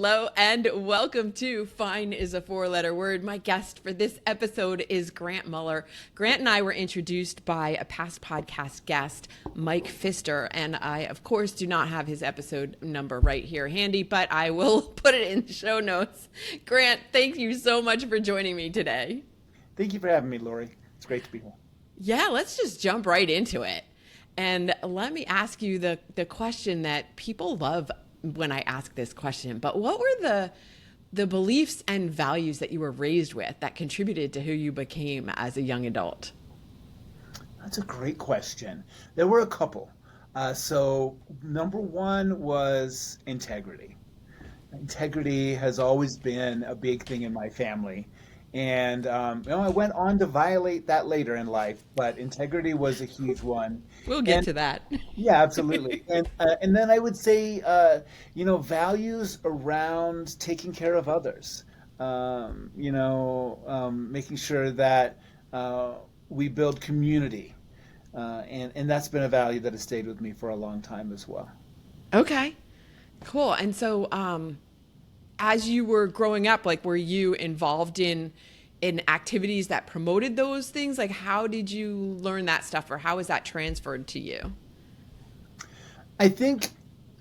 Hello and welcome to Fine is a Four-Letter Word. My guest for this episode is Grant Muller. Grant and I were introduced by a past podcast guest, Mike Pfister, and I, of course, do not have his episode number right here handy, but I will put it in the show notes. Grant, thank you so much for joining me today. Thank you for having me, Lori. It's great to be here. Yeah, let's just jump right into it. And let me ask you the question that people love when I ask this question, but what were the beliefs and values that you were raised with that contributed to who you became as a young adult? That's a great question. There were a couple. So number one was integrity. Integrity has always been a big thing in my family. And I went on to violate that later in life, but integrity was a huge one. We'll get And to that. yeah, absolutely. And then I would say, values around taking care of others. Making sure that we build community, and that's been a value that has stayed with me for a long time as well. Okay, cool. And so, as you were growing up, like, were you involved in activities that promoted those things? Like, how did you learn that stuff, or how was that transferred to you? I think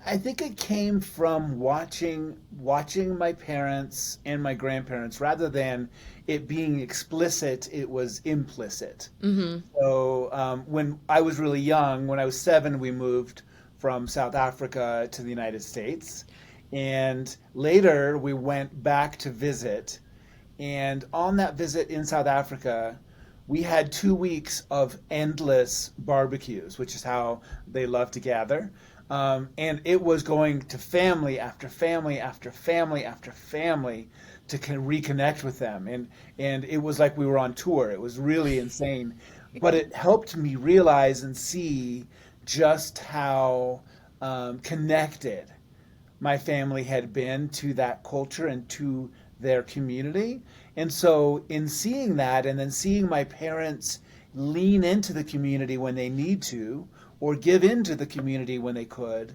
it came from watching my parents and my grandparents. Rather than it being explicit, it was implicit. So when I was really young, when I was 7, we moved from South Africa to the United States. And later we went back to visit. And on that visit in South Africa, we had 2 weeks of endless barbecues, which is how they love to gather. And it was going to family after family after family after family to reconnect with them. And it was like we were on tour. It was really insane. But it helped me realize and see just how connected my family had been to that culture and to their community. And so in seeing that, and then seeing my parents lean into the community when they need to, or give into the community when they could,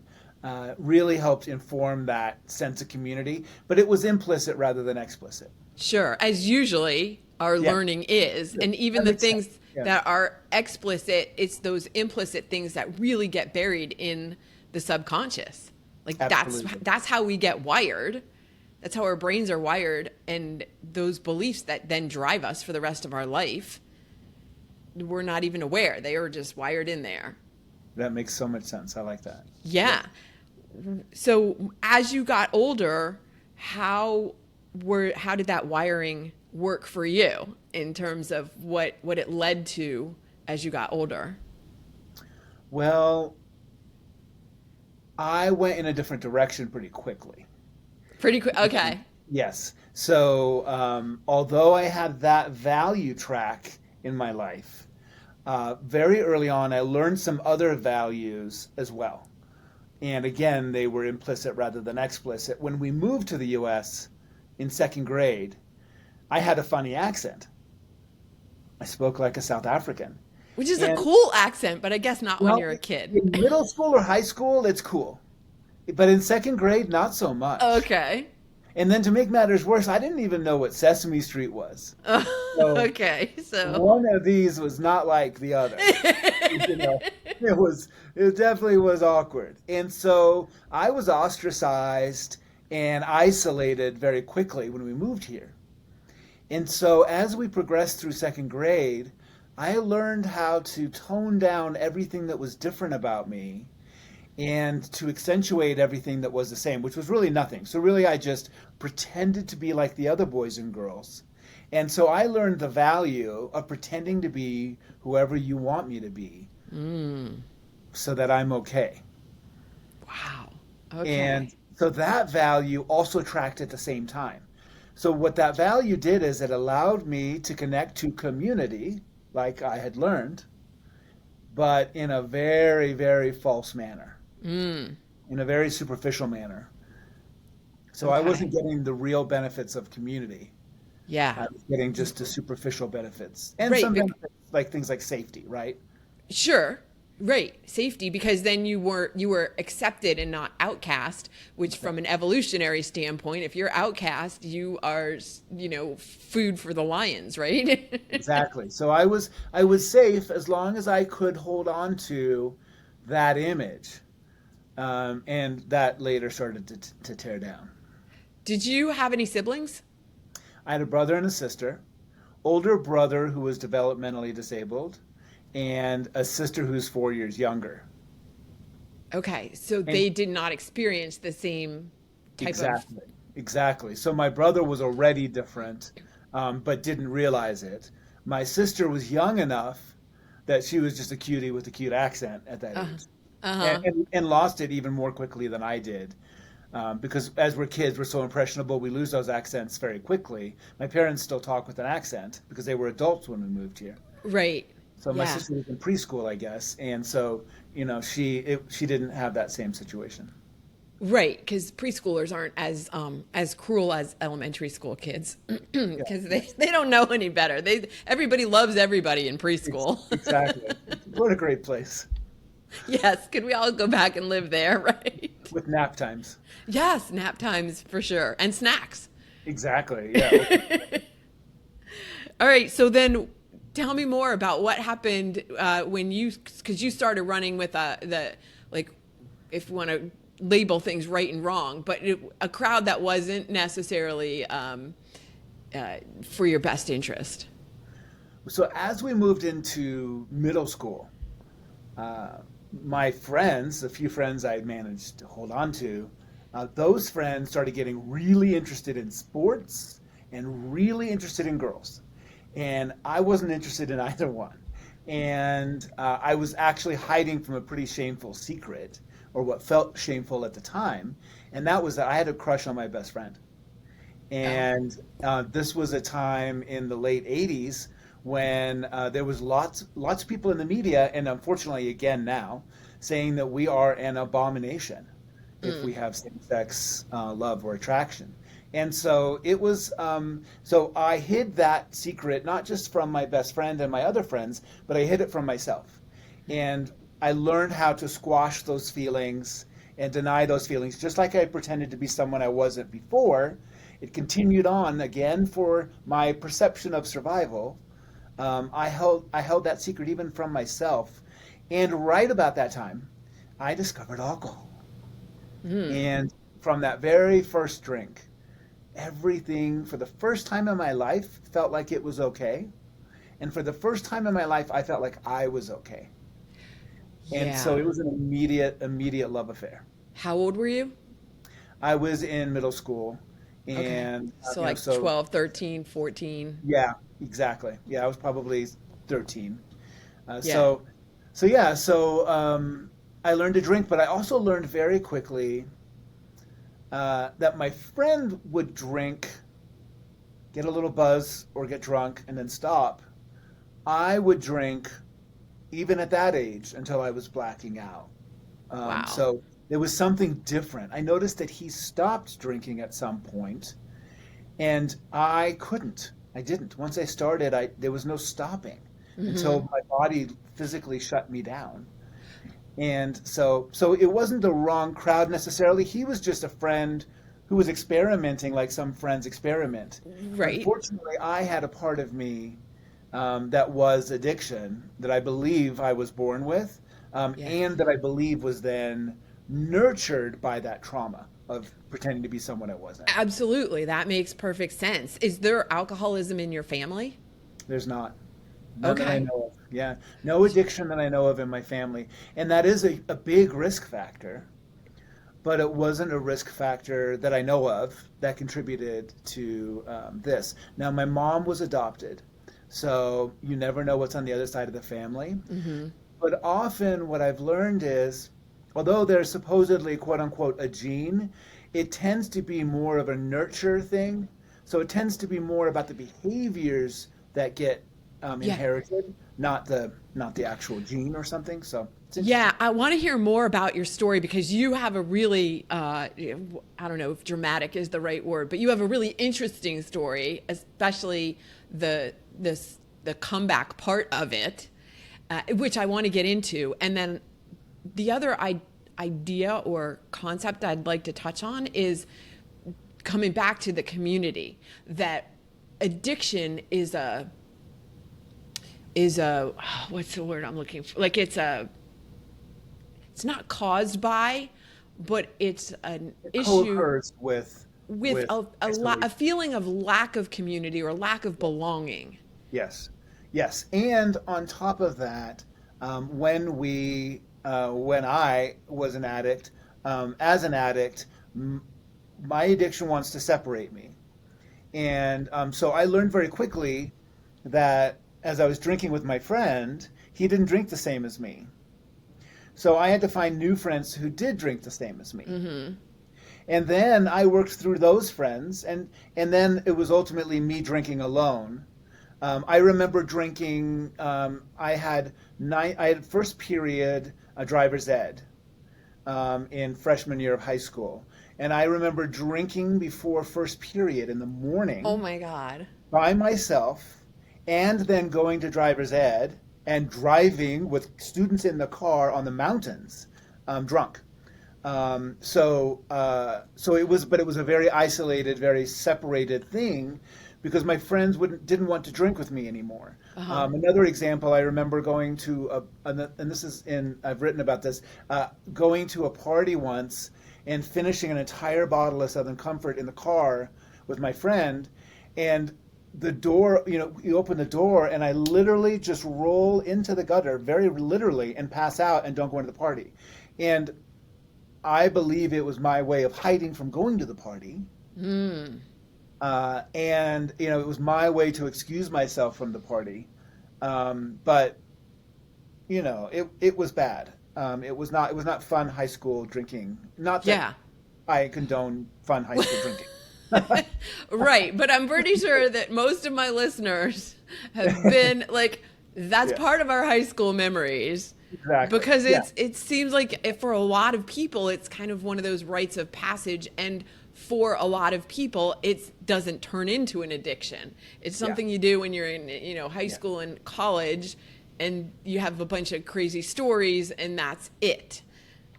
really helped inform that sense of community. But it was implicit rather than explicit. Sure, as usually our Yeah, learning is. And even that the makes sense. things Yeah, that are explicit, it's those implicit things that really get buried in the subconscious. Like, absolutely. that's how we get wired. That's how our brains are wired, and those beliefs that then drive us for the rest of our life, we're not even aware. They are just wired in there. That makes so much sense. I like that. Yeah. Yeah. So as you got older, how did that wiring work for you in terms of what it led to as you got older? Well, I went in a different direction pretty quickly. Pretty quick. Okay. Yes. So, although I had that value track in my life, very early on, I learned some other values as well. And again, they were implicit rather than explicit. When we moved to the US in second grade, I had a funny accent. I spoke like a South African. Which is a And, cool accent, but I guess not when well, you're a kid. in middle school or high school, it's cool. But in second grade, not so much. Okay. And then to make matters worse, I didn't even know what Sesame Street was. So Okay. So. one of these was not like the other. You know, it definitely was awkward. And so I was ostracized and isolated very quickly when we moved here. And so as we progressed through second grade, I learned how to tone down everything that was different about me and to accentuate everything that was the same, which was really nothing. So really I just pretended to be like the other boys and girls. And so I learned the value of pretending to be whoever you want me to be so that I'm okay. Wow. And Okay. so that value also tracked at the same time. So what that value did is it allowed me to connect to community like I had learned, but in a very, very false manner, Mm. in a very superficial manner. So I Okay. wasn't getting the real benefits of community. Yeah. I was getting just the superficial benefits and Right. some benefits like things like safety, right? Sure. Right, safety, because then you were accepted and not outcast, which from an evolutionary standpoint, if you're outcast, you are, food for the lions, right? Exactly. So I was safe as long as I could hold on to that image, and that later started to tear down. Did you have any siblings? I had a brother and a sister, older brother who was developmentally disabled, and a sister who's 4 years younger. Okay, so And they did not experience the same type of. exactly, exactly. So my brother was already different, but didn't realize it. My sister was young enough that she was just a cutie with a cute accent at that Uh, age, and, uh-huh. and lost it even more quickly than I did. Because as we're kids, we're so impressionable, we lose those accents very quickly. My parents still talk with an accent because they were adults when we moved here. Right. So my Yeah. sister was in preschool, I guess, and so she didn't have that same situation. Right, because preschoolers aren't as cruel as elementary school kids, Yeah, because yeah, they don't know any better. Everybody loves everybody in preschool. exactly. What a great place Yes, could we all go back and live there, right? with nap times. Yes, nap times for sure, and snacks. Exactly. Yeah. All right, so then tell me more about what happened when because you started running with like, if you want to label things right and wrong, but a crowd that wasn't necessarily for your best interest. So as we moved into middle school, uh, my friends, the few friends I managed to hold on to, those friends started getting really interested in sports and really interested in girls. And I wasn't interested in either one. And I was actually hiding from a pretty shameful secret, or what felt shameful at the time. And that was that I had a crush on my best friend. Oh, And this was a time in the late 80s when there was lots of people in the media, and unfortunately again now, saying that we are an abomination if we have same-sex love or attraction. And so it was, so I hid that secret not just from my best friend and my other friends, but I hid it from myself. And I learned how to squash those feelings and deny those feelings, just like I pretended to be someone I wasn't before. It continued on again for my perception of survival. I held that secret even from myself. And right about that time, I discovered alcohol. And from that very first drink, everything for the first time in my life felt like it was okay. And for the first time in my life, I felt like I was okay. And so yeah. it was an immediate love affair. How old were you? I was in middle school, Okay. and So like so 12, 13, 14. yeah, exactly. Yeah, I was probably 13. Yeah. So yeah, I learned to drink, but I also learned very quickly that my friend would drink, get a little buzz, or get drunk, and then stop. I would drink even at that age until I was blacking out. Wow. So there was something different. I noticed that he stopped drinking at some point, and I couldn't. I didn't. Once I started, there was no stopping until my body physically shut me down. And so it wasn't the wrong crowd necessarily. He was just a friend who was experimenting like some friends experiment. Right. Unfortunately, I had a part of me that was addiction that I believe I was born with, Yeah. and that I believe was then nurtured by that trauma of pretending to be someone I wasn't. Absolutely. That makes perfect sense. Is there alcoholism in your family? There's not. None that I Okay. know of. Yeah. No addiction that I know of in my family. And that is a big risk factor, but it wasn't a risk factor that I know of that contributed to this. Now, my mom was adopted, so you never know what's on the other side of the family. But often what I've learned is, although there's supposedly quote unquote a gene, it tends to be more of a nurture thing. So it tends to be more about the behaviors that get Yeah. inherited, not the actual gene or something. So it's Yeah, interesting. I want to hear more about your story because you have a really, I don't know if dramatic is the right word, but you have a really interesting story, especially the the comeback part of it. which I want to get into. And then the other idea or concept I'd like to touch on is coming back to the community, that addiction is a what's the word I'm looking for? Like it's not caused by, but it's an issue Co-occurs with a feeling of lack of community or lack of belonging. Yes, yes, and on top of that, when I was an addict, as an addict, my addiction wants to separate me, and so I learned very quickly that as I was drinking with my friend, he didn't drink the same as me. So I had to find new friends who did drink the same as me. Mm-hmm. And then I worked through those friends, and then it was ultimately me drinking alone. I remember drinking. I had first period driver's ed in freshman year of high school, and I remember drinking before first period in the morning. Oh my God! By myself, and then going to driver's ed and driving with students in the car on the mountains, drunk. So it was, but it was a very isolated, very separated thing, because my friends didn't want to drink with me anymore. Uh-huh. Another example, I remember going to and this is I've written about this, going to a party once and finishing an entire bottle of Southern Comfort in the car with my friend, and the door, you open the door and I literally just roll into the gutter, very literally, and pass out and don't go into the party. And I believe it was my way of hiding from going to the party. Mm. And it was my way to excuse myself from the party. But it was bad. It was not fun high school drinking. Not that I condone fun high school drinking. Right, but I'm pretty sure that most of my listeners have been like, that's part of our high school memories. Exactly. Because it seems like for a lot of people, it's kind of one of those rites of passage, and for a lot of people, it doesn't turn into an addiction. It's something you do when you're in high school and college, and you have a bunch of crazy stories, and that's it.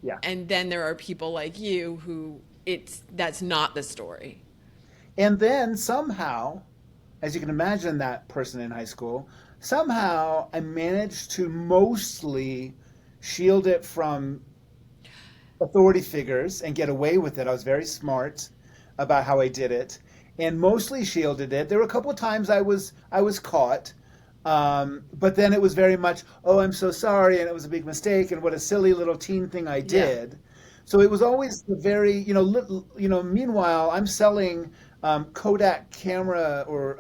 Yeah. And then there are people like you who that's not the story. And then somehow, as you can imagine, that person in high school, somehow I managed to mostly shield it from authority figures and get away with it. I was very smart about how I did it, and mostly shielded it. There were a couple of times I was caught, but then it was very much, oh, I'm so sorry, and it was a big mistake, and what a silly little teen thing I did. Yeah. So it was always the very, meanwhile, I'm selling Kodak camera or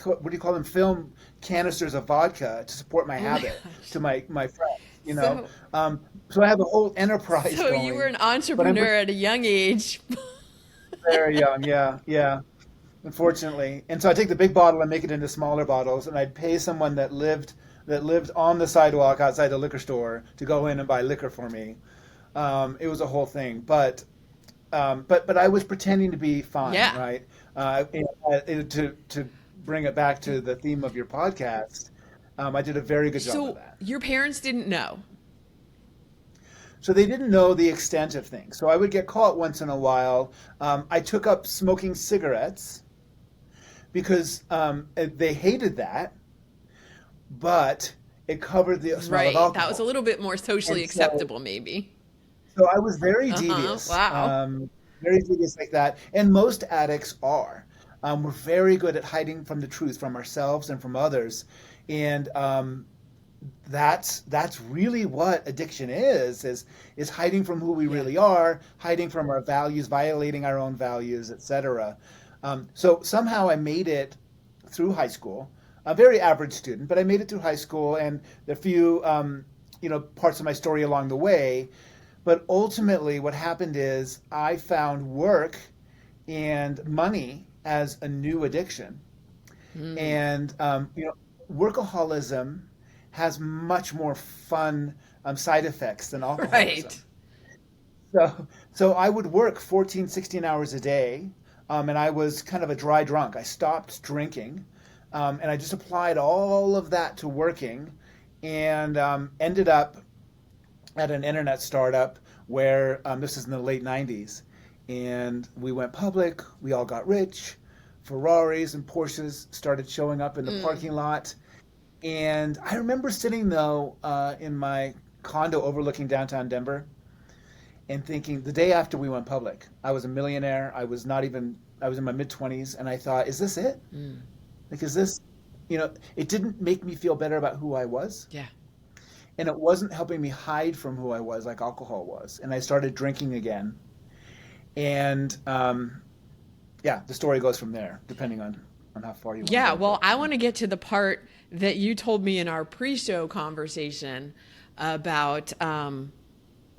what do you call them, film canisters of vodka to support my habit to my friends, so I have a whole enterprise so going. You were an entrepreneur at a young age. Very young, yeah, unfortunately. And so I take the big bottle and make it into smaller bottles, and I'd pay someone that lived on the sidewalk outside the liquor store to go in and buy liquor for me. It was a whole thing, but I was pretending to be fine, right? To bring it back to the theme of your podcast, I did a very good job of that. So your parents didn't know? So they didn't know the extent of things. So I would get caught once in a while. I took up smoking cigarettes because they hated that, but it covered the smell of alcohol. That was a little bit more socially acceptable, maybe. So I was very devious. Wow. Very devious like that. And most addicts are. We're very good at hiding from the truth, from ourselves and from others. And that's really what addiction is hiding from who we really are, hiding from our values, violating our own values, etc. So somehow I made it through high school. A very average student, but I made it through high school, and there are a few parts of my story along the way. But ultimately, what happened is I found work and money as a new addiction. Mm. And workaholism has much more fun side effects than alcoholism. Right. So I would work 14, 16 hours a day, and I was kind of a dry drunk. I stopped drinking, and I just applied all of that to working. and ended up at an internet startup where this is in the late 90s. And we went public. We all got rich. Ferraris and Porsches started showing up in the Mm. parking lot. And I remember sitting, though, in my condo overlooking downtown Denver and thinking the day after we went public, I was a millionaire. I was not even, I was in my mid 20s. And I thought, is this it? Mm. Like, is this, it didn't make me feel better about who I was. Yeah. And it wasn't helping me hide from who I was like alcohol was. And I started drinking again. And yeah, the story goes from there, depending on how far you want to Yeah, go. well, But I want to get to the part that you told me in our pre-show conversation about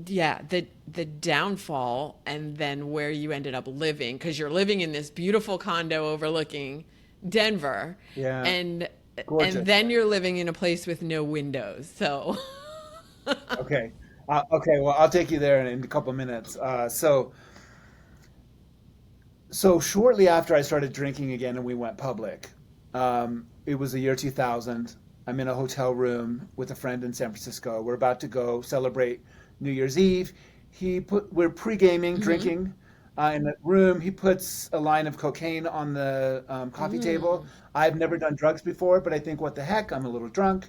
yeah, the downfall and then where you ended up living because you're living in this beautiful condo overlooking Denver yeah, and and gorgeous. then you're living in a place with no windows. So Okay. Okay, well, I'll take you there in a couple of minutes. So shortly after I started drinking again and we went public, it was the year 2000. I'm in a hotel room with a friend in San Francisco. We're about to go celebrate New Year's Eve. We're pre-gaming, Mhm. drinking in the room. He puts a line of cocaine on the coffee table. Mm. I've never done drugs before, but I think, what the heck? I'm a little drunk,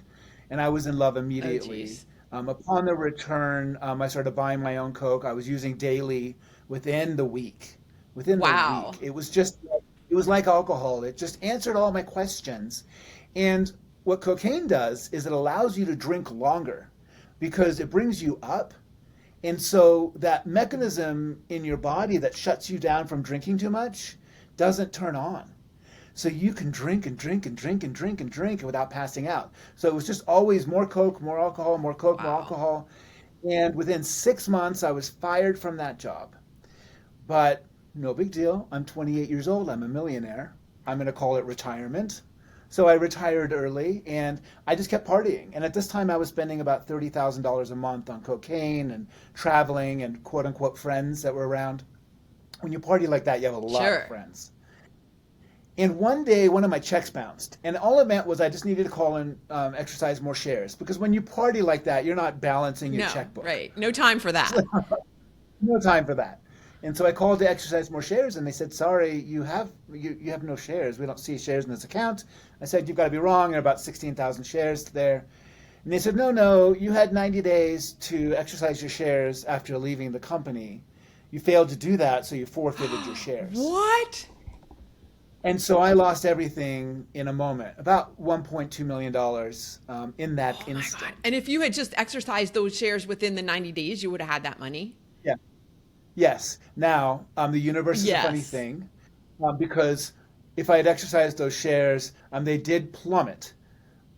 and I was in love Oh immediately. geez. Upon the return, I started buying my own coke. I was using daily within the week. Within the Wow. week, it was like alcohol. It just answered all my questions. And what cocaine does is it allows you to drink longer because it brings you up. And so that mechanism in your body that shuts you down from drinking too much doesn't turn on. So you can drink and drink and drink and drink and drink without passing out. So it was just always more coke, more alcohol, more coke, more Wow. alcohol. And within 6 months, I was fired from that job. But no big deal. I'm 28 years old. I'm a millionaire. I'm going to call it retirement. So I retired early and I just kept partying. And at this time, I was spending about $30,000 a month on cocaine and traveling and quote unquote friends that were around. When you party like that, you have a lot of Sure. friends. And one day, one of my checks bounced. And all it meant was I just needed to call and exercise more shares. Because when you party like that, you're not balancing your No, checkbook. right. No time for that. No time for that. And so I called to exercise more shares, and they said, "Sorry, you have no shares. We don't see shares in this account." I said, "You've got to be wrong. There are about 16,000 shares there." And they said, "No, no, you had 90 days to exercise your shares after leaving the company. You failed to do that, so you forfeited your shares." What? And so I lost everything in a moment, about $1.2 million in that Oh my God. instant. And if you had just exercised those shares within the 90 days, you would have had that money? Yeah. Yes. Now, the universe is a funny Yes. thing because if I had exercised those shares, they did plummet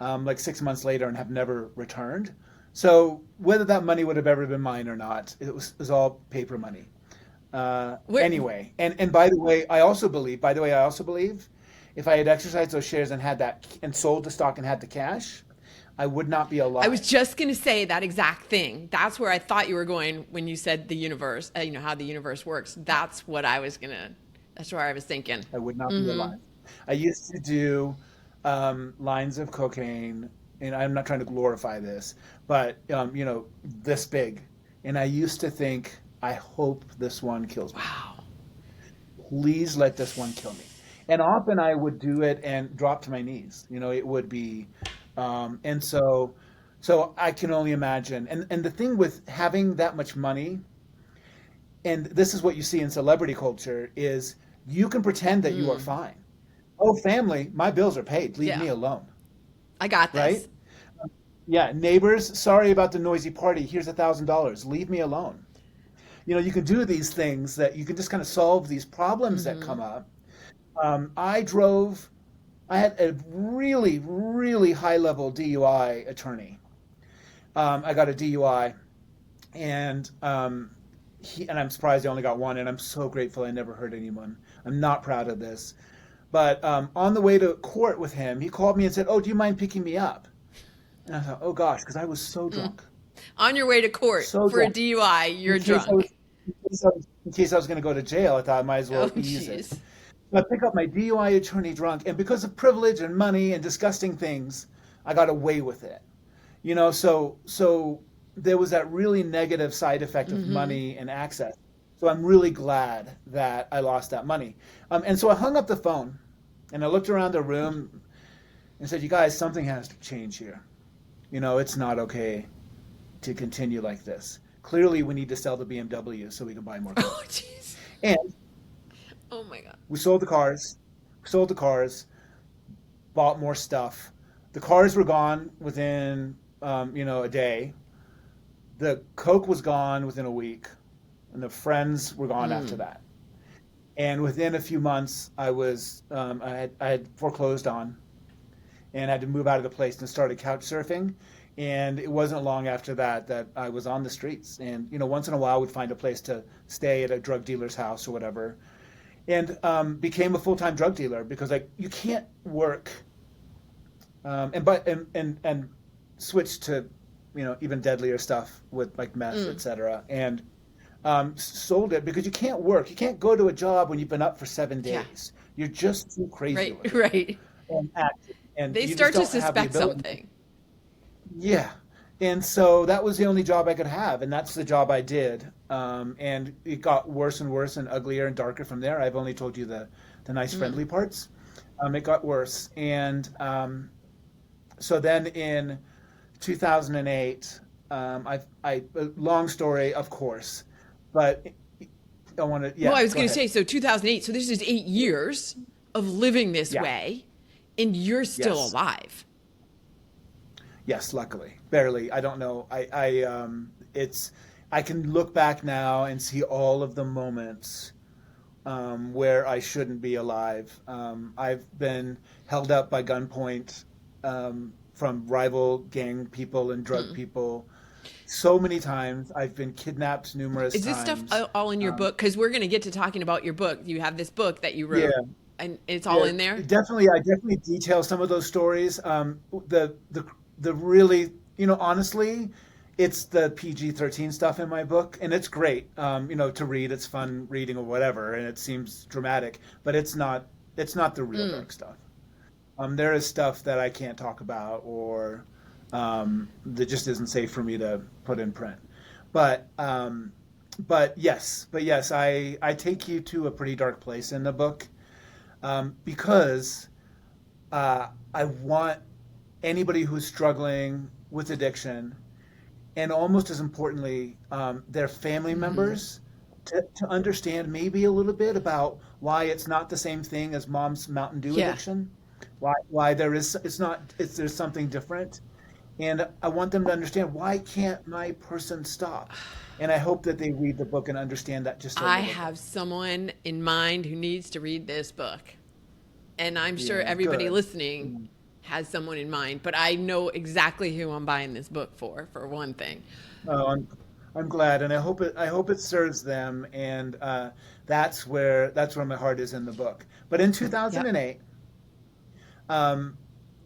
like 6 months later and have never returned. So whether that money would have ever been mine or not, it was all paper money. Where, Anyway, and by the way, I also believe if I had exercised those shares and had that and sold the stock and had the cash, I would not be I was alive. just going to say that exact thing. That's where I thought you were going when you said the universe, you know, how the universe works. That's what I was going to, that's where I was thinking. I would not be Hmm. alive. I used to do lines of cocaine, and I'm not trying to glorify this, but this big. And I used to think, I hope this one kills me. Wow. Please let this one kill me. And often I would do it and drop to my knees. It would be, and so I can only imagine. And the thing with having that much money, and this is what you see in celebrity culture, is you can pretend that you are Mm. fine. Oh, family, my bills are paid. Leave Yeah. me alone. I got Right? this. Yeah. Neighbors, sorry about the noisy party. Here's $1,000. Leave me alone. You can do these things that you can just kind of solve these problems that come Hmm. up. I drove, I had a really, really high level DUI attorney. I got a DUI and and I'm surprised I only got one, and I'm so grateful I never hurt anyone. I'm not proud of this. But on the way to court with him, he called me and said, "Oh, do you mind picking me up?" And I thought, "Oh gosh," because I was so Mm. drunk, On your way to court so for a drunk. DUI, In you're case I was, drunk. in case I was going to go to jail, I thought I might as Oh, well ease it. jeez. So I pick up my DUI attorney drunk, and because of privilege and money and disgusting things, I got away with it. So there was that really negative side effect of Mm-hmm. money and access. So I'm really glad that I lost that money. And so I hung up the phone and I looked around the room and said, "You guys, something has to change here. It's not okay to continue like this. Clearly, we need to sell the BMW so we can buy more Oh, cars." jeez. And Oh my God. we sold the cars, bought more stuff. The cars were gone within, a day. The Coke was gone within a week, and the friends were gone after Mm. that. And within a few months, I had foreclosed on and had to move out of the place and started couch surfing. And it wasn't long after that I was on the streets. And once in a while, would find a place to stay at a drug dealer's house or whatever, and became a full time drug dealer because like you can't work and switched to even deadlier stuff with like meth, Mm. etc. And sold it because you can't work. You can't go to a job when you've been up for seven Yeah. days. You're just too crazy Right. with it Right. and active, and They you just start to don't have the suspect ability. something. Yeah. And so that was the only job I could have, and that's the job I did. And it got worse and worse and uglier and darker from there. I've only told you the nice, Mm. friendly parts. It got worse. And so then in 2008, long story, of course, but I want to, Well, yeah, I was go going to ahead. say, so 2008, so this is 8 years of living this Yeah, way, and you're still yes, alive. yes, luckily, barely. I don't know. I can look back now and see all of the moments where I shouldn't be alive. I've been held up by gunpoint from rival gang people and drug Mm. people so many times. I've been kidnapped numerous Is this stuff times. all in your Um, book? Because we're going to get to talking about your book. You have this book that you yeah, wrote, and it's all yeah, in there? definitely. I definitely detail some of those stories. The really, honestly, it's the PG-13 stuff in my book, and it's great. To read. It's fun reading or whatever, and it seems dramatic, but it's not. It's not the real Mm. dark stuff. There is stuff that I can't talk about or that just isn't safe for me to put in print. But but yes, I take you to a pretty dark place in the book because I want anybody who's struggling with addiction, and almost as importantly, their family Mm-hmm. members to understand maybe a little bit about why it's not the same thing as mom's Mountain Dew Yeah. addiction. Why there is it's not it's there's something different, and I want them to understand why can't my person stop, and I hope that they read the book and understand that just a I little bit. have someone in mind who needs to read this book. And I'm sure Yeah, everybody good. listening has someone in mind, but I know exactly who I'm buying this book for one thing. Oh, I'm glad, and I hope it serves them, and that's where my heart is in the book. But in Yep. 2008, um,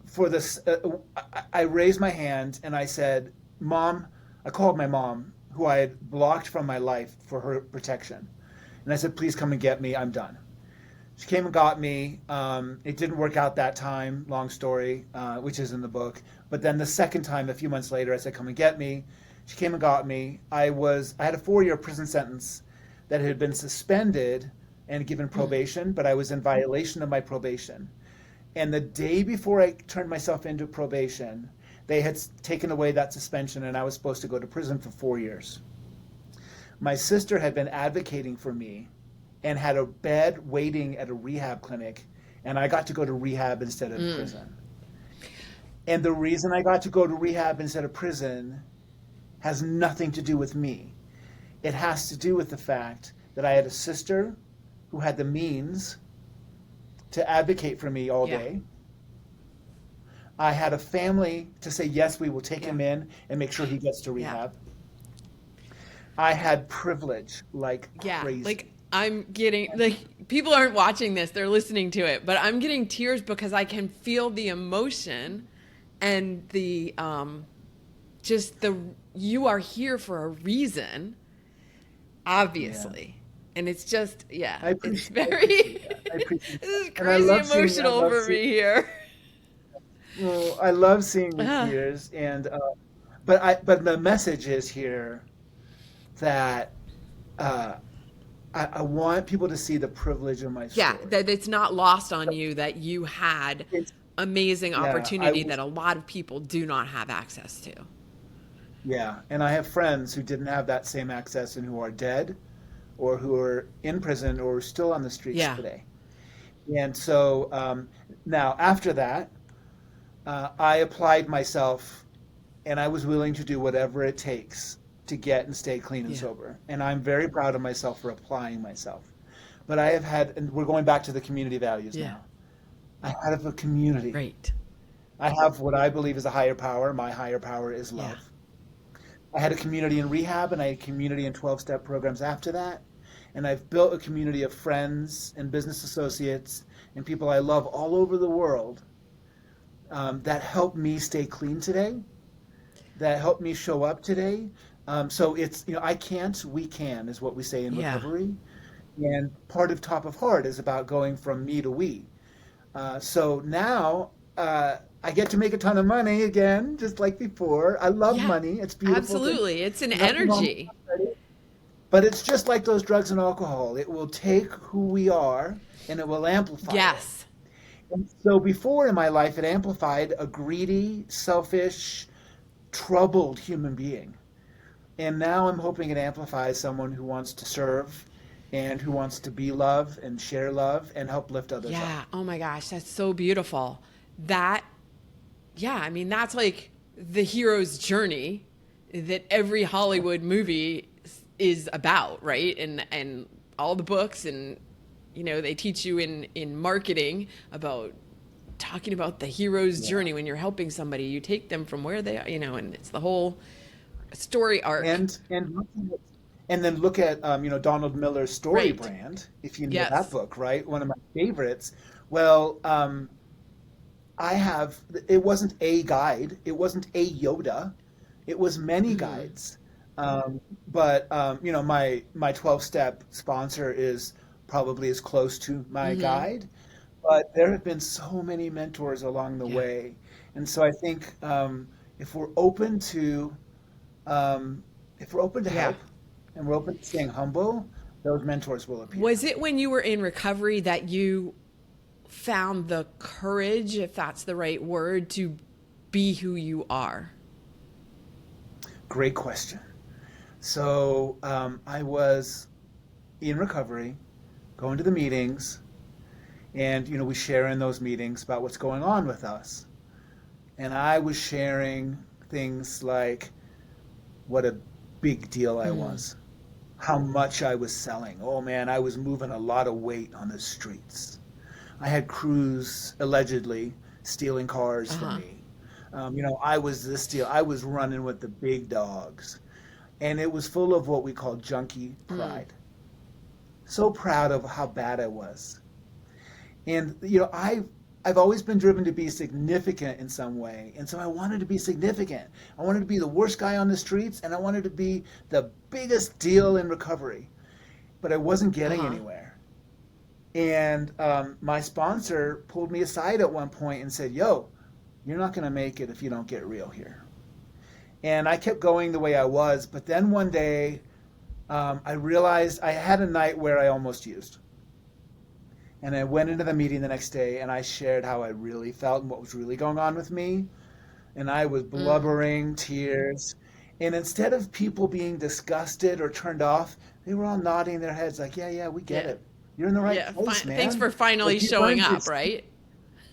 for this, I raised my hand and I said, "Mom," I called my mom, who I had blocked from my life for her protection, and I said, "Please come and get me. I'm done." She came and got me. It didn't work out that time. Long story, which is in the book. But then the second time, a few months later, I said, "Come and get me." She came and got me. I had a 4 year prison sentence that had been suspended and given Mm. probation, but I was in violation of my probation. And the day before I turned myself into probation, they had taken away that suspension, and I was supposed to go to prison for 4 years. My sister had been advocating for me and had a bed waiting at a rehab clinic, and I got to go to rehab instead of Mm. prison. And the reason I got to go to rehab instead of prison has nothing to do with me. It has to do with the fact that I had a sister who had the means to advocate for me all Yeah. day. I had a family to say, yes, we will take Yeah. him in and make sure he gets to Yeah. rehab. I had privilege like Yeah. crazy. Like I'm getting like people aren't watching this, they're listening to it, but I'm getting tears because I can feel the emotion and the just the you are here for a reason, Yeah. obviously. And it's just I it's appreciate I very appreciate that. I appreciate this is and I crazy love seeing I emotional love for see me here. well, I love seeing the Ah, tears, and but the message is here that uh, I want people to see the privilege of my Yeah, story. that it's not lost on you that you had It's, amazing yeah, I opportunity that was, a lot of people do not have access to. yeah, and I have friends who didn't have that same access and who are dead or who are in prison or still on the streets Yeah. today. And so now after that, I applied myself and I was willing to do whatever it takes to get and stay clean and Yeah. sober. And I'm very proud of myself for applying myself. But I have had, and we're going back to the community values Yeah. now. I have a community. Right. I have what I believe is a higher power. My higher power is Yeah. love. I had a community in rehab and I had a community in 12-step programs after that. And I've built a community of friends and business associates and people I love all over the world that help me stay clean today, that help me show up today. So it's, I can't, we can is what we say in Yeah. recovery. And part of Top of Heart is about going from me to we. So now I get to make a ton of money again, just like before. I love Yeah. money. It's a beautiful thing. Absolutely. It's an Nothing wrong energy. with it. But it's just like those drugs and alcohol. It will take who we are and it will amplify it. Yes. And so before in my life, it amplified a greedy, selfish, troubled human being. And now I'm hoping it amplifies someone who wants to serve and who wants to be love and share love and help lift others up. Yeah. Oh my gosh, that's so beautiful. That, yeah, I mean, that's like the hero's journey that every Hollywood movie is about, right? And all the books and they teach you in marketing about talking about the hero's Yeah. journey when you're helping somebody. You take them from where they are, and it's the whole story arc. And then look at Donald Miller's Story Right. Brand, if you know that Yes. book, right? One of my favorites. Well, it wasn't a guide, it wasn't a Yoda, it was many guides. But my 12-step sponsor is probably as close to my guide, but there have been so many mentors along the Yeah. way, and so I think if we're open to if we're open to Yeah. help and we're open to staying humble, those mentors will appear. Was it when you were in recovery that you found the courage, if that's the right word, to be who you are? Great question. So I was in recovery, going to the meetings, and we share in those meetings about what's going on with us. And I was sharing things like what a big deal I was, how much I was selling. Oh man, I was moving a lot of weight on the streets. I had crews allegedly stealing cars from me. I was this deal. I was running with the big dogs. And it was full of what we call junkie pride. So proud of how bad I was. And I've always been driven to be significant in some way. And so I wanted to be significant. I wanted to be the worst guy on the streets and I wanted to be the biggest deal in recovery. But I wasn't getting anywhere. And my sponsor pulled me aside at one point and said, "Yo, you're not going to make it if you don't get real here." And I kept going the way I was. But then one day, I realized I had a night where I almost used. And I went into the meeting the next day and I shared how I really felt and what was really going on with me. And I was blubbering, tears. And instead of people being disgusted or turned off, they were all nodding their heads like, yeah, we get Yeah. it. You're in the right Yeah. place, man. Thanks for finally Like, you've showing earned your up, right?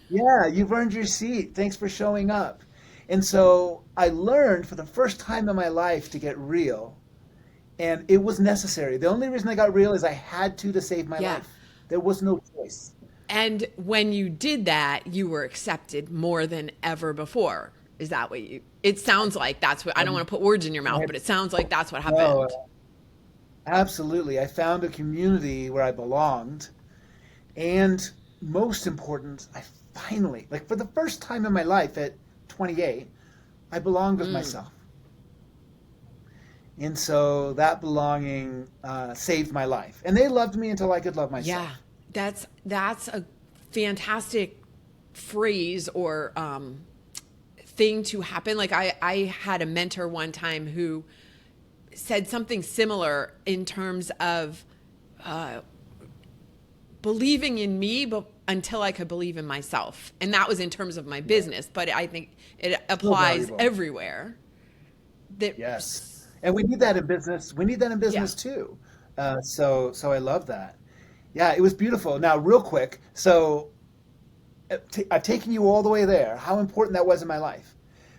Yeah, you've earned your seat. Thanks for showing up. And so I learned for the first time in my life to get real. And it was necessary. The only reason I got real is I had to save my Yeah. life. There was no choice. And when you did that, you were accepted more than ever before. Is that what it sounds like that's what, I don't want to put words in your mouth, but it sounds like that's what happened. No, absolutely. I found a community where I belonged. And most important, I finally, like for the first time in my life at 28, I belonged with myself. And so that belonging saved my life. And they loved me until I could love myself. Yeah, that's a fantastic phrase or thing to happen. Like I had a mentor one time who said something similar in terms of believing in me, but until I could believe in myself. And that was in terms of my business, but I think it applies everywhere. Yes. And we need that in business. We need that in Yeah. business too. So I love that. Yeah, it was beautiful. Now, real quick, so I've taken you all the way there. How important that was in my life.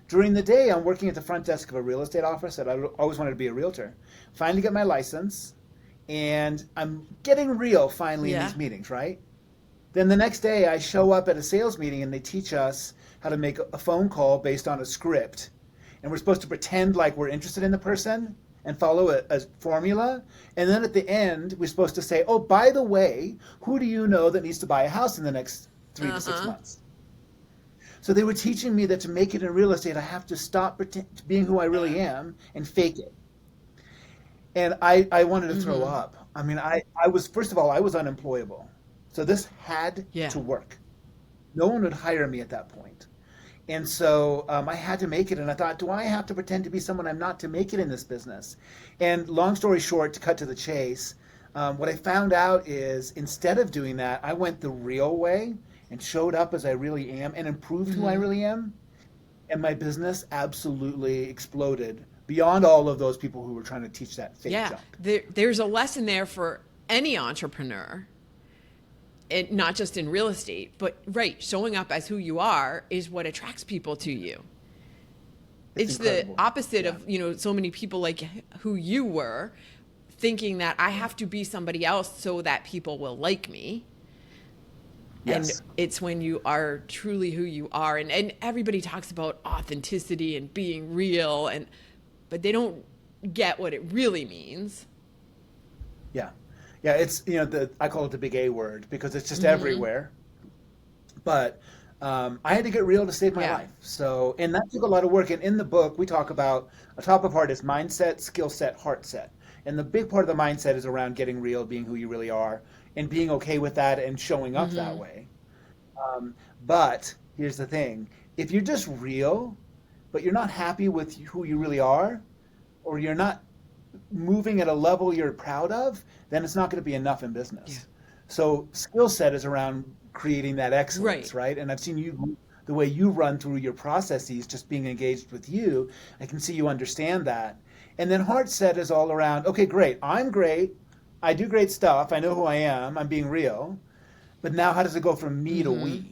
During the day, I'm working at the front desk of a real estate office that I always wanted to be a realtor. Finally get my license, and I'm getting real finally in Yeah. these meetings, right? Then the next day, I show up at a sales meeting, and they teach us how to make a phone call based on a script. And we're supposed to pretend like we're interested in the person and follow a formula. And then at the end, we're supposed to say, oh, by the way, who do you know that needs to buy a house in the next 3 to 6 months? So they were teaching me that to make it in real estate, I have to stop being who I really am and fake it. And I wanted to throw up. I mean, I was, first of all, I was unemployable. So this had to work. No one would hire me at that point. And so I had to make it. And I thought, do I have to pretend to be someone I'm not to make it in this business? And long story short, to cut to the chase, what I found out is instead of doing that, I went the real way and showed up as I really am and improved who I really am. And my business absolutely exploded beyond all of those people who were trying to teach that fake junk. There's a lesson there for any entrepreneur. Not just in real estate, but showing up as who you are is what attracts people to you. It's the opposite of, so many people like who you were, thinking that I have to be somebody else so that people will like me. Yes. And it's when you are truly who you are. And everybody talks about authenticity and being real, but they don't get what it really means. Yeah. Yeah, it's, I call it the big A word because it's just everywhere. But I had to get real to save my life. So, and that took a lot of work. And in the book, we talk about a top of heart is mindset, skill set, heart set. And the big part of the mindset is around getting real, being who you really are, and being okay with that and showing up that way. But here's the thing. If you're just real, but you're not happy with who you really are, or you're not moving at a level you're proud of, then it's not going to be enough in business. Yeah. So skill set is around creating that excellence, right? And I've seen you, the way you run through your processes, just being engaged with you, I can see you understand that. And then heart set is all around, okay, great, I'm great, I do great stuff, I know who I am, I'm being real, but now how does it go from me to we?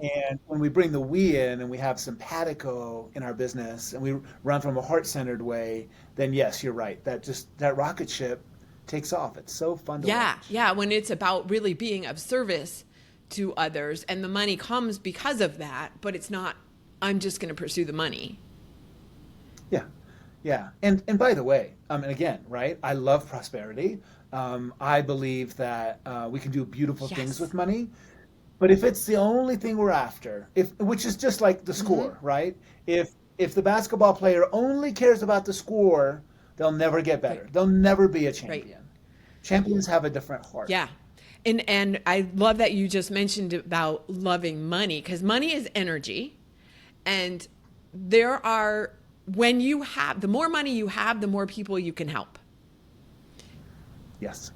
And when we bring the we in and we have simpatico in our business and we run from a heart-centered way, then yes, you're right. That rocket ship takes off. It's so fun to watch. Yeah. When it's about really being of service to others and the money comes because of that, but it's not, I'm just going to pursue the money. Yeah. And by the way, and again, right, I love prosperity. I believe that we can do beautiful things with money. But if it's the only thing we're after, which is just like the score, right? If the basketball player only cares about the score, they'll never get better. Right. They'll never be a champion. Right. Champions have a different heart. Yeah. And I love that you just mentioned about loving money, because money is energy. And when you have, the more money you have, the more people you can help. Yes.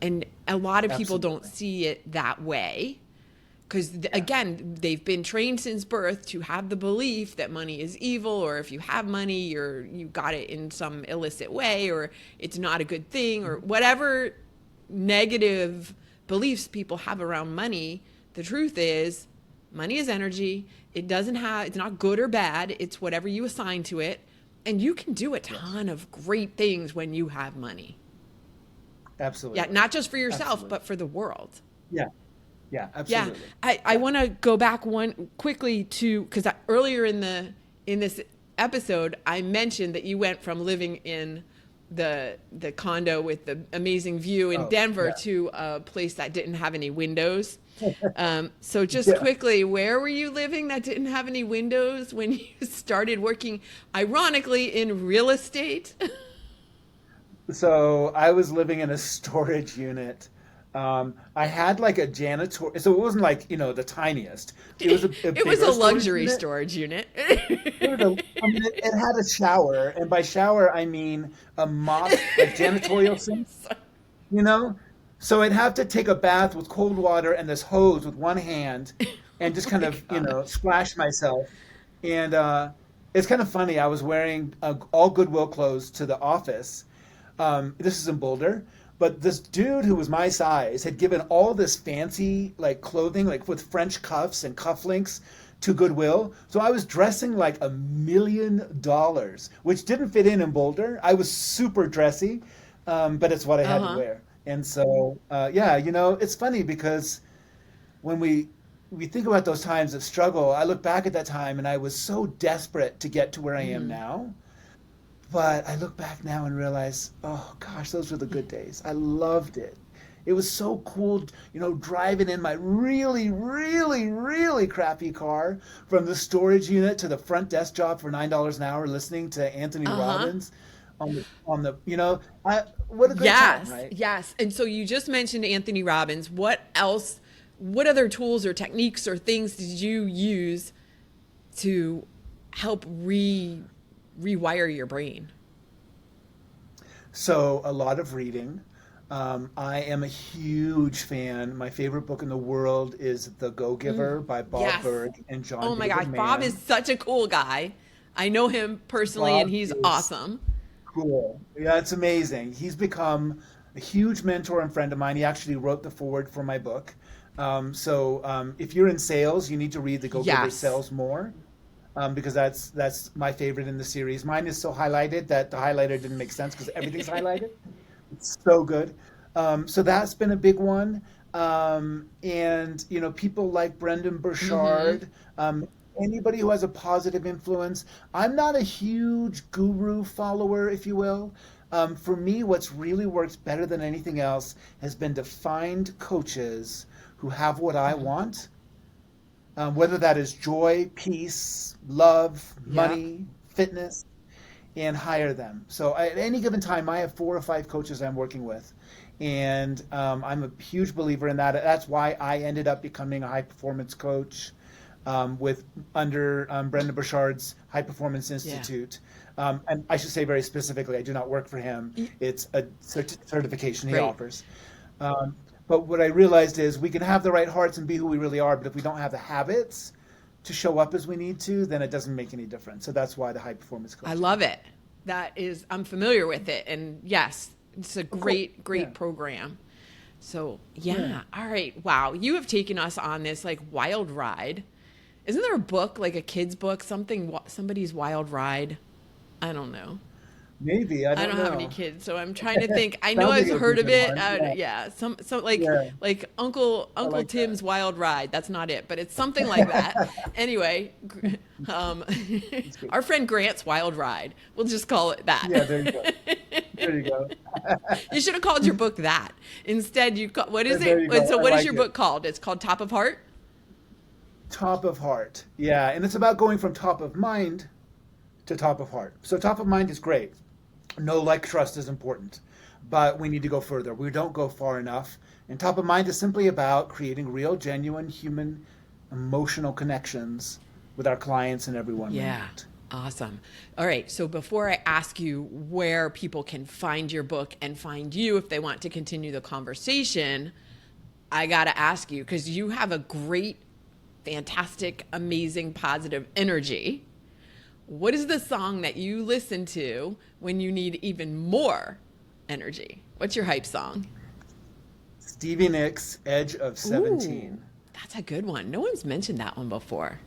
And a lot of people don't see it that way. Because, again, they've been trained since birth to have the belief that money is evil, or if you have money, you got it in some illicit way, or it's not a good thing, or whatever negative beliefs people have around money. The truth is, money is energy. It's not good or bad. It's whatever you assign to it. And you can do a ton of great things when you have money. Absolutely. Yeah, not just for yourself, but for the world. Yeah, absolutely. Yeah, I want to go back quickly to, because earlier in this episode, I mentioned that you went from living in the condo with the amazing view in Denver to a place that didn't have any windows. So just quickly, where were you living that didn't have any windows when you started working, ironically, in real estate? So I was living in a storage unit I had like a janitor, so it wasn't like, the tiniest. It was a It was a bigger storage luxury unit. storage unit. It was a, I mean, it had a shower, and by shower I mean a mop, like janitorial sink, you know? So I'd have to take a bath with cold water and this hose with one hand and just Oh kind my of, gosh. splash myself. And it's kind of funny. I was wearing all Goodwill clothes to the office. This is in Boulder, but this dude who was my size had given all this fancy like clothing, like with French cuffs and cufflinks, to Goodwill. So I was dressing like $1 million, which didn't fit in Boulder. I was super dressy, but it's what I had to Uh-huh. wear. And so, yeah, it's funny because when we think about those times of struggle, I look back at that time and I was so desperate to get to where I am Mm. now. But I look back now and realize, oh gosh, those were the good days. I loved it. It was so cool, driving in my really, really, really crappy car from the storage unit to the front desk job for $9 an hour, listening to Anthony Uh-huh. Robbins what a great time, Yes, right? yes. And so you just mentioned Anthony Robbins. What else, what other tools or techniques or things did you use to help rewire your brain? So a lot of reading. I am a huge fan. My favorite book in the world is The Mm. Go-Giver by Bob Yes. Berg and John Oh my David gosh, Bob is Mann. such a cool guy. I know him personally and Bob he's is awesome. cool. Yeah, it's amazing. He's become a huge mentor and friend of mine. He actually wrote the foreword for my book. So if you're in sales, you need to read The Go-Giver Yes. Sells More, because that's my favorite in the series. Mine is so highlighted that the highlighter didn't make sense because everything's highlighted. It's so good. So that's been a big one. And people like Brendan Mm-hmm. Burchard, anybody who has a positive influence. I'm not a huge guru follower, if you will. For me, what's really worked better than anything else has been to find coaches who have what I Mm-hmm. want, whether that is joy, peace, love, Yep. money, fitness, and hire them. So at any given time, I have 4 or 5 coaches I'm working with, and I'm a huge believer in that. That's why I ended up becoming a high performance coach with under Brendan Burchard's High Performance Yeah. Institute. And I should say very specifically, I do not work for him. Y- It's a certification he Right. offers. Um, but what I realized is we can have the right hearts and be who we really are, but if we don't have the habits to show up as we need to, then it doesn't make any difference. So that's why the high performance I coaching. love it. That is, I'm familiar with it. And yes, it's a Oh, cool. great, Yeah. great program. So, Yeah. yeah. All right. Wow. You have taken us on this like wild ride. Isn't there a book, like a kid's book, somebody's wild ride? I don't know. Maybe. I I don't don't have any know. kids, so I'm trying to think. I know Sounds like I've it would be a heard of good it. one. Yeah. Yeah, so Yeah. like Uncle I Uncle like that. Tim's Wild Ride. That's not it, but it's something like that. Anyway, um, That's good. our friend Grant's Wild Ride. We'll just call it that. Yeah, there you go. There you go. You should have called your book that. Instead, what is There it? you go. So I what is like your it. book called? It's called Top of Heart. Top of heart. Yeah, and it's about going from top of mind to top of heart. So top of mind is great. Know, like, trust is important, but we need to go further. We don't go far enough. And top of mind is simply about creating real, genuine, human, emotional connections with our clients and everyone we Yeah. meet. Awesome. All right. So before I ask you where people can find your book and find you if they want to continue the conversation, I got to ask you because you have a great, fantastic, amazing, positive energy. What is the song that you listen to when you need even more energy? What's your hype song? Stevie Nicks, Edge of Ooh, 17. that's a good one. No one's mentioned that one before.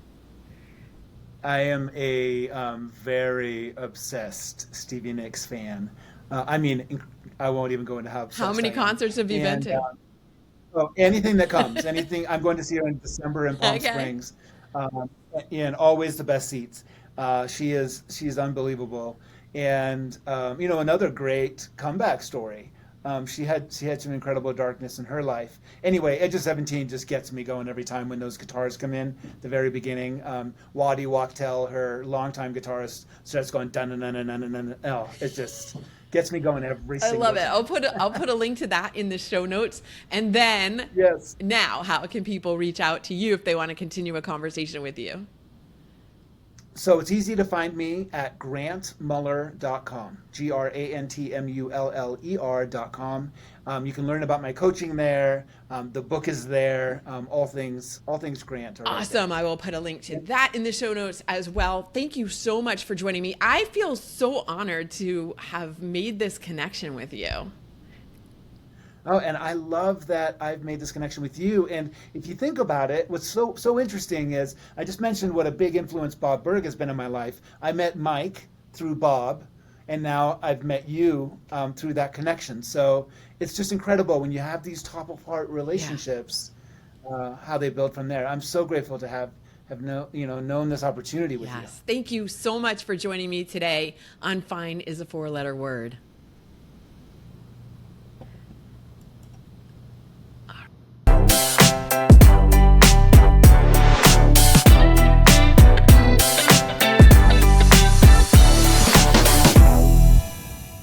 I am a very obsessed Stevie Nicks fan. I mean, I won't even go into how How obsessed many I am. concerts have you been And to? oh, anything that comes, anything. I'm going to see her in December in Palm Okay. Springs, um, and always the best seats. She's unbelievable, and another great comeback story. She had some incredible darkness in her life. Anyway, Edge of 17 just gets me going every time when those guitars come in. The very beginning, Waddy Wachtel, her longtime guitarist, starts going dun dun dun dun dun dun. Oh, it's just gets me going every I single love it. time. I'll put a link to that in the show notes. And then Yes. now, how can people reach out to you if they want to continue a conversation with you? So it's easy to find me at grantmuller.com, grantmuller.com. You can learn about my coaching there. The book is there. All things Grant are right Awesome. I will put a link to that in the show notes as well. Thank you so much for joining me. I feel so honored to have made this connection with you. Oh, and I love that I've made this connection with you. And if you think about it, what's so interesting is I just mentioned what a big influence Bob Berg has been in my life. I met Mike through Bob, and now I've met you through that connection. So it's just incredible when you have these top of heart relationships, how they build from there. I'm so grateful to have known this opportunity with you. Yes. Thank you so much for joining me today on Fine is a Four-Letter Word.